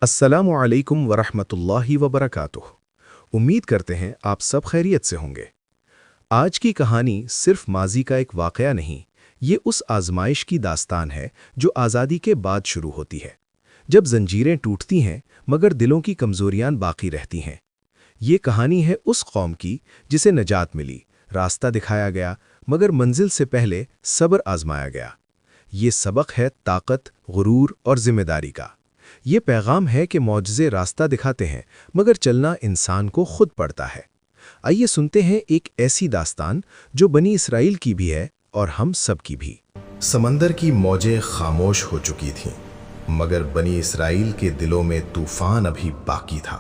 السلام علیکم ورحمۃ اللہ وبرکاتہ۔ امید کرتے ہیں آپ سب خیریت سے ہوں گے۔ آج کی کہانی صرف ماضی کا ایک واقعہ نہیں، یہ اس آزمائش کی داستان ہے جو آزادی کے بعد شروع ہوتی ہے، جب زنجیریں ٹوٹتی ہیں مگر دلوں کی کمزوریاں باقی رہتی ہیں۔ یہ کہانی ہے اس قوم کی جسے نجات ملی، راستہ دکھایا گیا، مگر منزل سے پہلے صبر آزمایا گیا۔ یہ سبق ہے طاقت، غرور اور ذمہ داری کا۔ یہ پیغام ہے کہ معجزے راستہ دکھاتے ہیں مگر چلنا انسان کو خود پڑتا ہے۔ آئیے سنتے ہیں ایک ایسی داستان جو بنی اسرائیل کی بھی ہے اور ہم سب کی بھی۔ سمندر کی موجیں خاموش ہو چکی تھیں، مگر بنی اسرائیل کے دلوں میں طوفان ابھی باقی تھا۔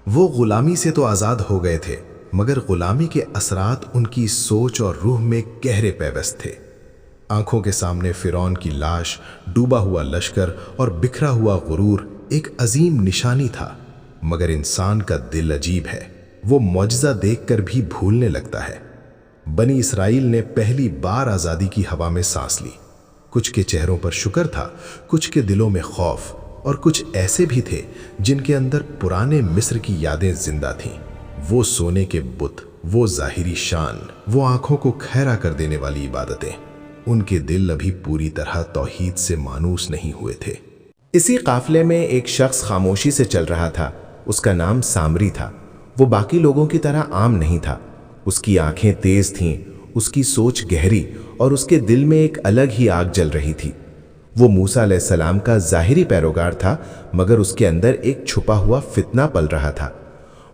وہ غلامی سے تو آزاد ہو گئے تھے، مگر غلامی کے اثرات ان کی سوچ اور روح میں گہرے پیوست تھے۔ آنکھوں کے سامنے فرعون کی لاش، ڈوبا ہوا لشکر اور بکھرا ہوا غرور ایک عظیم نشانی تھا، مگر انسان کا دل عجیب ہے، وہ معجزہ دیکھ کر بھی بھولنے لگتا ہے۔ بنی اسرائیل نے پہلی بار آزادی کی ہوا میں سانس لی۔ کچھ کے چہروں پر شکر تھا، کچھ کے دلوں میں خوف، اور کچھ ایسے بھی تھے جن کے اندر پرانے مصر کی یادیں زندہ تھیں۔ وہ سونے کے بت، وہ ظاہری شان، وہ آنکھوں کو کھیرا کر دینے والی عبادتیں، ان کے دل ابھی پوری طرح توحید سے مانوس نہیں ہوئے تھے۔ اسی قافلے میں ایک شخص خاموشی سے چل رہا تھا۔ اس کا نام سامری تھا۔ وہ باقی لوگوں کی طرح عام نہیں تھا۔ اس کی آنکھیں تیز تھیں، اس کی سوچ گہری، اور اس کے دل میں ایک الگ ہی آگ جل رہی تھی۔ وہ موسیٰ علیہ السلام کا ظاہری پیروکار تھا، مگر اس کے اندر ایک چھپا ہوا فتنہ پل رہا تھا۔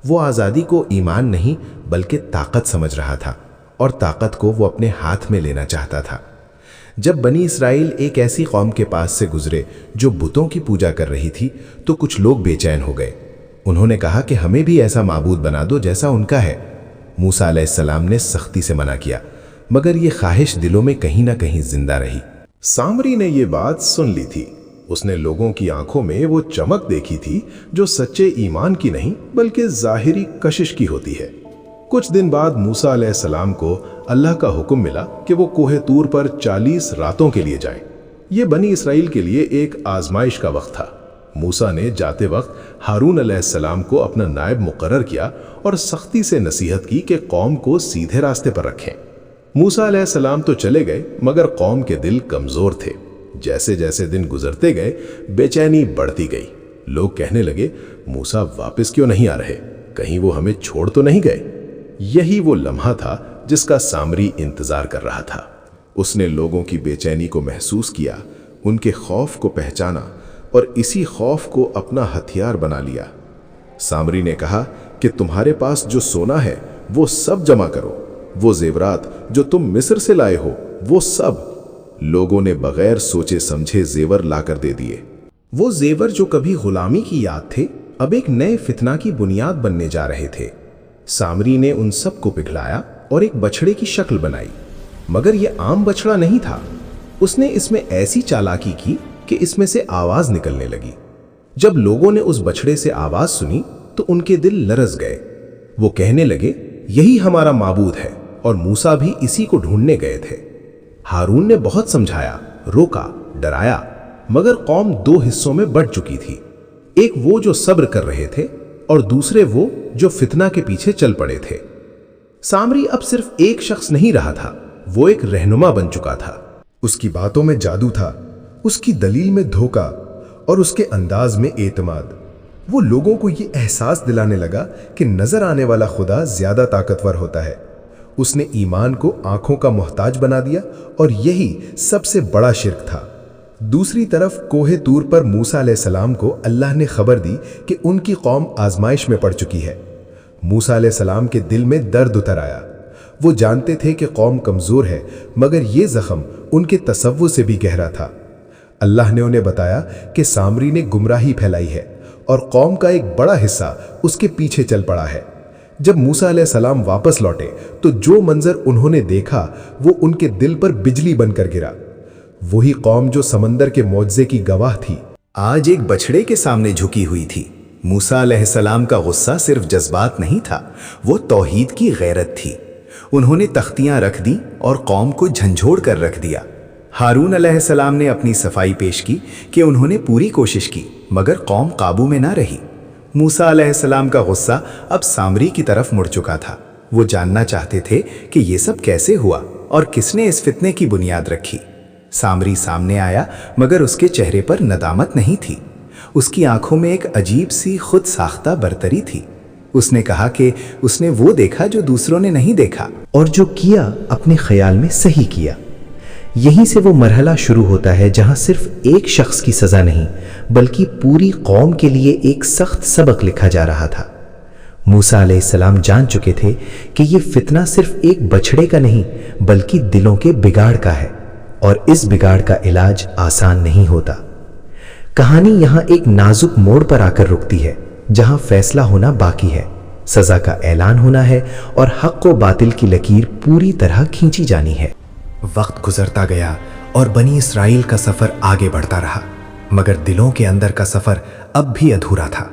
وہ آزادی کو ایمان نہیں بلکہ طاقت سمجھ رہا تھا، اور طاقت کو وہ اپنے ہاتھ میں لینا چاہتا تھا۔ جب بنی اسرائیل ایک ایسی قوم کے پاس سے گزرے جو بتوں کی پوجا کر رہی تھی تو کچھ لوگ بے چین ہو گئے۔ انہوں نے کہا کہ ہمیں بھی ایسا معبود بنا دو جیسا ان کا ہے۔ موسیٰ علیہ السلام نے سختی سے منع کیا، مگر یہ خواہش دلوں میں کہیں نہ کہیں زندہ رہی۔ سامری نے یہ بات سن لی تھی۔ اس نے لوگوں کی آنکھوں میں وہ چمک دیکھی تھی جو سچے ایمان کی نہیں بلکہ ظاہری کشش کی ہوتی ہے۔ کچھ دن بعد موسیٰ علیہ السلام کو اللہ کا حکم ملا کہ وہ کوہ طور پر 40 راتوں کے لیے جائیں۔ یہ بنی اسرائیل کے لیے ایک آزمائش کا وقت تھا۔ موسیٰ نے جاتے وقت ہارون علیہ السلام کو اپنا نائب مقرر کیا اور سختی سے نصیحت کی کہ قوم کو سیدھے راستے پر رکھیں۔ موسیٰ علیہ السلام تو چلے گئے، مگر قوم کے دل کمزور تھے۔ جیسے جیسے دن گزرتے گئے بے چینی بڑھتی گئی۔ لوگ کہنے لگے، موسیٰ واپس کیوں نہیں آ رہے؟ کہیں وہ ہمیں چھوڑ تو نہیں گئے؟ یہی وہ لمحہ تھا جس کا سامری انتظار کر رہا تھا۔ اس نے لوگوں کی بے چینی کو محسوس کیا، ان کے خوف کو پہچانا، اور اسی خوف کو اپنا ہتھیار بنا لیا۔ سامری نے کہا کہ تمہارے پاس جو سونا ہے وہ سب جمع کرو، وہ زیورات جو تم مصر سے لائے ہو وہ سب۔ لوگوں نے بغیر سوچے سمجھے زیور لا کر دے دیے۔ وہ زیور جو کبھی غلامی کی یاد تھے اب ایک نئے فتنہ کی بنیاد بننے جا رہے تھے۔ سامری نے ان سب کو پگھلایا اور ایک بچڑے کی شکل بنائی، مگر یہ عام بچڑا نہیں تھا۔ اس نے اس میں ایسی چالاکی کی کہ اس میں سے آواز نکلنے لگی۔ جب لوگوں نے اس بچڑے سے آواز سنی تو ان کے دل لرز گئے۔ وہ کہنے لگے، یہی ہمارا معبود ہے، اور موسیٰ بھی اسی کو ڈھونڈنے گئے تھے۔ ہارون نے بہت سمجھایا، روکا، ڈرایا، مگر قوم دو حصوں میں بٹ چکی تھی۔ ایک وہ جو صبر کر رہے تھے، اور دوسرے وہ جو فتنہ کے پیچھے چل پڑے تھے۔ سامری اب صرف ایک شخص نہیں رہا تھا، وہ ایک رہنما بن چکا تھا۔ اس کی باتوں میں جادو تھا، اس کی دلیل میں دھوکہ، اور اس کے انداز میں اعتماد۔ وہ لوگوں کو یہ احساس دلانے لگا کہ نظر آنے والا خدا زیادہ طاقتور ہوتا ہے۔ اس نے ایمان کو آنکھوں کا محتاج بنا دیا، اور یہی سب سے بڑا شرک تھا۔ دوسری طرف کوہ طور پر موسیٰ علیہ السلام کو اللہ نے خبر دی کہ ان کی قوم آزمائش میں پڑ چکی ہے۔ موسیٰ علیہ السلام کے دل میں درد اتر آیا۔ وہ جانتے تھے کہ قوم کمزور ہے، مگر یہ زخم ان کے تصور سے بھی گہرا تھا۔ اللہ نے انہیں بتایا کہ سامری نے گمراہی پھیلائی ہے، اور قوم کا ایک بڑا حصہ اس کے پیچھے چل پڑا ہے۔ جب موسیٰ علیہ السلام واپس لوٹے تو جو منظر انہوں نے دیکھا وہ ان کے دل پر بجلی بن کر گرا۔ وہی قوم جو سمندر کے معجزے کی گواہ تھی، آج ایک بچڑے کے سامنے جھکی ہوئی تھی۔ موسیٰ علیہ السلام کا غصہ صرف جذبات نہیں تھا، وہ توحید کی غیرت تھی۔ انہوں نے تختیاں رکھ دیں اور قوم کو جھنجھوڑ کر رکھ دیا۔ ہارون علیہ السلام نے اپنی صفائی پیش کی کہ انہوں نے پوری کوشش کی مگر قوم قابو میں نہ رہی۔ موسیٰ علیہ السلام کا غصہ اب سامری کی طرف مڑ چکا تھا۔ وہ جاننا چاہتے تھے کہ یہ سب کیسے ہوا اور کس نے اس فتنے کی بنیاد رکھی۔ سامری سامنے آیا مگر اس کے چہرے پر ندامت نہیں تھی۔ اس کی آنکھوں میں ایک عجیب سی خود ساختہ برتری تھی۔ اس نے کہا کہ اس نے وہ دیکھا جو دوسروں نے نہیں دیکھا، اور جو کیا اپنے خیال میں صحیح کیا۔ یہیں سے وہ مرحلہ شروع ہوتا ہے جہاں صرف ایک شخص کی سزا نہیں بلکہ پوری قوم کے لیے ایک سخت سبق لکھا جا رہا تھا۔ موسیٰ علیہ السلام جان چکے تھے کہ یہ فتنہ صرف ایک بچھڑے کا نہیں بلکہ دلوں کے بگاڑ کا ہے، اور اس بگاڑ کا علاج آسان نہیں ہوتا۔ کہانی یہاں ایک نازک موڑ پر آ کر رکتی ہے جہاں فیصلہ ہونا باقی ہے، سزا کا اعلان ہونا ہے اور حق و باطل کی لکیر پوری طرح کھینچی جانی ہے۔ وقت گزرتا گیا اور بنی اسرائیل کا سفر آگے بڑھتا رہا، مگر دلوں کے اندر کا سفر اب بھی ادھورا تھا۔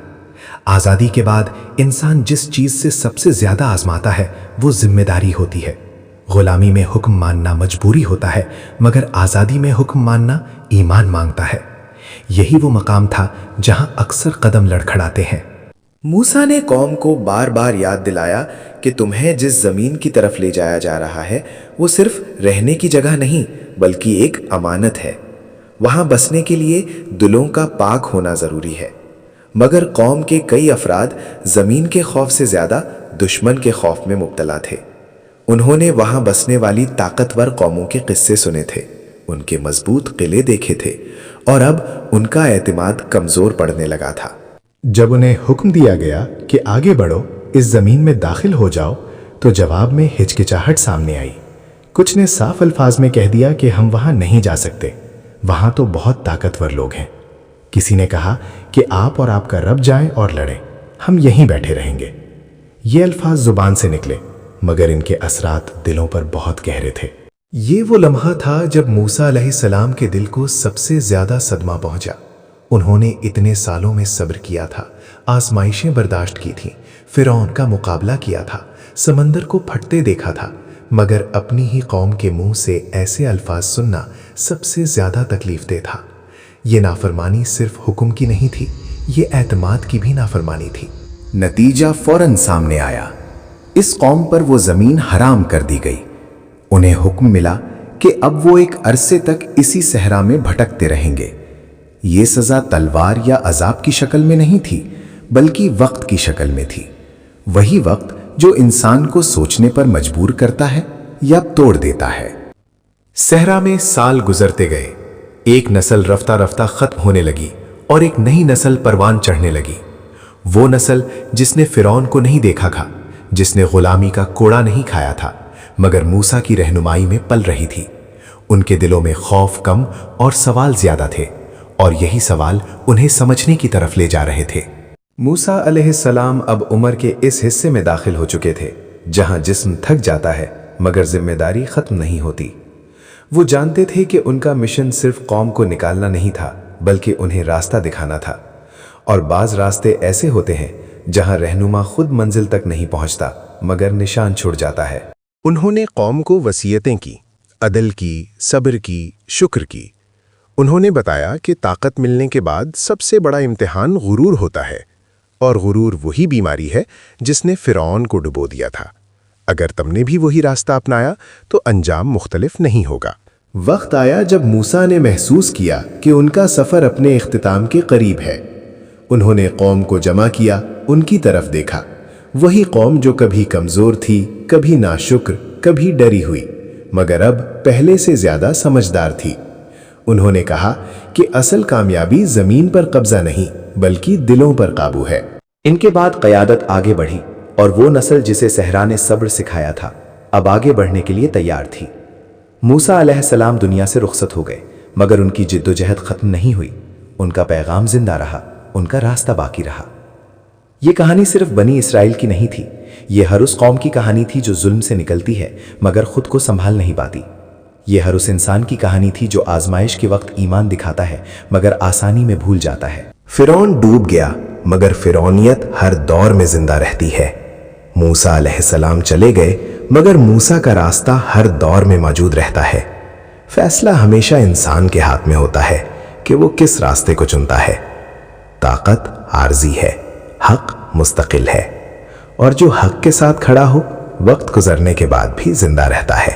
آزادی کے بعد انسان جس چیز سے سب سے زیادہ آزماتا ہے وہ ذمہ داری ہوتی ہے۔ غلامی میں حکم ماننا مجبوری ہوتا ہے مگر آزادی میں حکم ماننا ایمان مانگتا ہے۔ یہی وہ مقام تھا جہاں اکثر قدم لڑکھڑاتے ہیں۔ موسیٰ نے قوم کو بار بار یاد دلایا کہ تمہیں جس زمین کی طرف لے جایا جا رہا ہے وہ صرف رہنے کی جگہ نہیں بلکہ ایک امانت ہے۔ وہاں بسنے کے لیے دلوں کا پاک ہونا ضروری ہے۔ مگر قوم کے کئی افراد زمین کے خوف سے زیادہ دشمن کے خوف میں مبتلا تھے۔ انہوں نے وہاں بسنے والی طاقتور قوموں کے قصے سنے تھے، ان کے مضبوط قلعے دیکھے تھے، اور اب ان کا اعتماد کمزور پڑنے لگا تھا۔ جب انہیں حکم دیا گیا کہ آگے بڑھو، اس زمین میں داخل ہو جاؤ، تو جواب میں ہچکچاہٹ سامنے آئی۔ کچھ نے صاف الفاظ میں کہہ دیا کہ ہم وہاں نہیں جا سکتے، وہاں تو بہت طاقتور لوگ ہیں۔ کسی نے کہا کہ آپ اور آپ کا رب جائیں اور لڑیں، ہم یہیں بیٹھے رہیں گے۔ یہ الفاظ زبان سے نکلے مگر ان کے اثرات دلوں پر بہت گہرے تھے۔ یہ وہ لمحہ تھا جب موسیٰ علیہ السلام کے دل کو سب سے زیادہ صدمہ پہنچا۔ انہوں نے اتنے سالوں میں صبر کیا تھا، آزمائشیں برداشت کی تھیں، فرعون کا مقابلہ کیا تھا، سمندر کو پھٹتے دیکھا تھا، مگر اپنی ہی قوم کے منہ سے ایسے الفاظ سننا سب سے زیادہ تکلیف دہ تھا۔ یہ نافرمانی صرف حکم کی نہیں تھی، یہ اعتماد کی بھی نافرمانی تھی۔ نتیجہ فوراً سامنے آیا۔ اس قوم پر وہ زمین حرام کر دی گئی۔ انہیں حکم ملا کہ اب وہ ایک عرصے تک اسی صحرا میں بھٹکتے رہیں گے۔ یہ سزا تلوار یا عذاب کی شکل میں نہیں تھی بلکہ وقت کی شکل میں تھی، وہی وقت جو انسان کو سوچنے پر مجبور کرتا ہے یا توڑ دیتا ہے۔ صحرا میں سال گزرتے گئے، ایک نسل رفتہ رفتہ ختم ہونے لگی اور ایک نئی نسل پروان چڑھنے لگی۔ وہ نسل جس نے فرعون کو نہیں دیکھا تھا، جس نے غلامی کا کوڑا نہیں کھایا تھا، مگر موسیٰ کی رہنمائی میں پل رہی تھی۔ ان کے دلوں میں خوف کم اور سوال زیادہ تھے، اور یہی سوال انہیں سمجھنے کی طرف لے جا رہے تھے۔ موسیٰ علیہ السلام اب عمر کے اس حصے میں داخل ہو چکے تھے جہاں جسم تھک جاتا ہے مگر ذمہ داری ختم نہیں ہوتی۔ وہ جانتے تھے کہ ان کا مشن صرف قوم کو نکالنا نہیں تھا بلکہ انہیں راستہ دکھانا تھا، اور بعض راستے ایسے ہوتے ہیں جہاں رہنما خود منزل تک نہیں پہنچتا مگر نشان چھوڑ جاتا ہے۔ انہوں نے قوم کو وصیتیں کی، عدل کی، صبر کی، شکر کی۔ انہوں نے بتایا کہ طاقت ملنے کے بعد سب سے بڑا امتحان غرور ہوتا ہے، اور غرور وہی بیماری ہے جس نے فرعون کو ڈبو دیا تھا۔ اگر تم نے بھی وہی راستہ اپنایا تو انجام مختلف نہیں ہوگا۔ وقت آیا جب موسیٰ نے محسوس کیا کہ ان کا سفر اپنے اختتام کے قریب ہے۔ انہوں نے قوم کو جمع کیا، ان کی طرف دیکھا، وہی قوم جو کبھی کمزور تھی، کبھی ناشکر، کبھی ڈری ہوئی، مگر اب پہلے سے زیادہ سمجھدار تھی۔ انہوں نے کہا کہ اصل کامیابی زمین پر قبضہ نہیں بلکہ دلوں پر قابو ہے۔ ان کے بعد قیادت آگے بڑھی، اور وہ نسل جسے صحرا نے صبر سکھایا تھا اب آگے بڑھنے کے لیے تیار تھی۔ موسیٰ علیہ السلام دنیا سے رخصت ہو گئے مگر ان کی جد و جہد ختم نہیں ہوئی، ان کا پیغام زندہ رہا، ان کا راستہ باقی رہا۔ یہ کہانی صرف بنی اسرائیل کی نہیں تھی، یہ ہر اس قوم کی کہانی تھی جو ظلم سے نکلتی ہے مگر خود کو سنبھال نہیں پاتی۔ یہ ہر اس انسان کی کہانی تھی جو آزمائش کے وقت ایمان دکھاتا ہے مگر آسانی میں بھول جاتا ہے۔ فرعون ڈوب گیا مگر فرعونیت ہر دور میں زندہ رہتی ہے۔ موسیٰ علیہ السلام چلے گئے مگر موسیٰ کا راستہ ہر دور میں موجود رہتا ہے۔ فیصلہ ہمیشہ انسان کے ہاتھ میں ہوتا ہے کہ وہ کس راستے کو چنتا ہے۔ طاقت عارضی ہے، حق مستقل ہے، اور جو حق کے ساتھ کھڑا ہو وقت گزرنے کے بعد بھی زندہ رہتا ہے۔